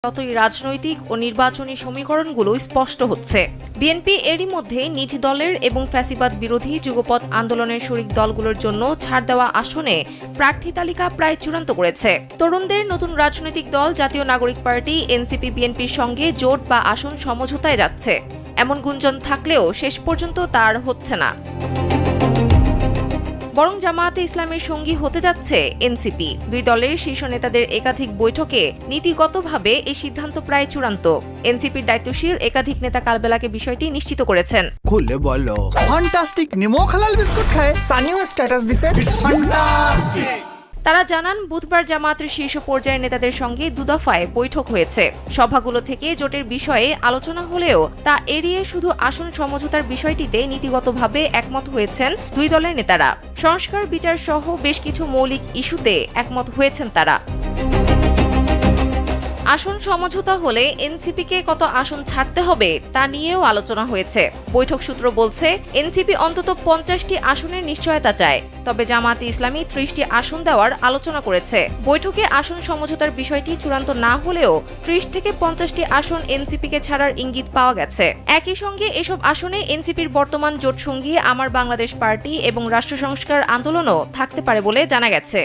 ততই রাজনৈতিক ও নির্বাচনী সমীকরণগুলো স্পষ্ট হচ্ছে। বিএনপি এরই মধ্যে নিজ দলের এবং ফ্যাসিবাদ বিরোধী যুগপৎ আন্দোলনের শরিক দলগুলোর জন্য ছাড় দেওয়া আসনে প্রার্থী তালিকা প্রায় চূড়ান্ত করেছে। তরুণদের নতুন রাজনৈতিক দল জাতীয় নাগরিক পার্টি এনসিপি বিএনপির সঙ্গে জোট বা আসন সমঝোতায় যাচ্ছে, এমন গুঞ্জন থাকলেও শেষ পর্যন্ত তার হচ্ছে না। বরং জামায়াতে ইসলামের সঙ্গী হতে যাচ্ছে এনসিপি। দুই দলের শীর্ষ নেতাদের একাধিক বৈঠকে নীতিগতভাবে এই সিদ্ধান্ত প্রায় চূড়ান্ত। এনসিপির দায়িত্বশীল একাধিক নেতা কালবেলাকে বিষয়টি নিশ্চিত করেছেন। খুলে বলো। ফ্যান্টাস্টিক নিমো খালাল বিস্কুট খায়। সানিও স্ট্যাটাস দিছে ফ্যান্টাস্টিক। তারা জানান, বুধবার জামায়াতের শীর্ষ পর্যায়ের নেতাদের সঙ্গে দুদফায় বৈঠক হয়েছে। সভাগুলো থেকে জোটের বিষয়ে আলোচনা হলেও তা এড়িয়ে শুধু আসন সমঝোতার বিষয়টিতে নীতিগতভাবে একমত হয়েছেন দুই দলের নেতারা। সংস্কার বিচার সহ বেশ কিছু মৌলিক ইস্যুতে একমত হয়েছেন তারা। আসন সমঝোতা হলে এনসিপিকে কত আসন ছাড়তে হবে তা নিয়েও আলোচনা হয়েছে। বৈঠক সূত্র বলছে, এনসিপি অন্তত 50টি আসনের নিশ্চয়তা চায়, তবে জামায়াতে ইসলামী 30টি আসন দেওয়ার আলোচনা করেছে। বৈঠকে আসন সমঝোতার বিষয়টি চূড়ান্ত না হলেও 30 থেকে 50টি আসন এনসিপিকে ছাড়ার ইঙ্গিত পাওয়া গেছে। একই সঙ্গে এসব আসনে এনসিপির বর্তমান জোটসঙ্গী আমার বাংলাদেশ পার্টি এবং রাষ্ট্র সংস্কার আন্দোলনও থাকতে পারে বলে জানা গেছে।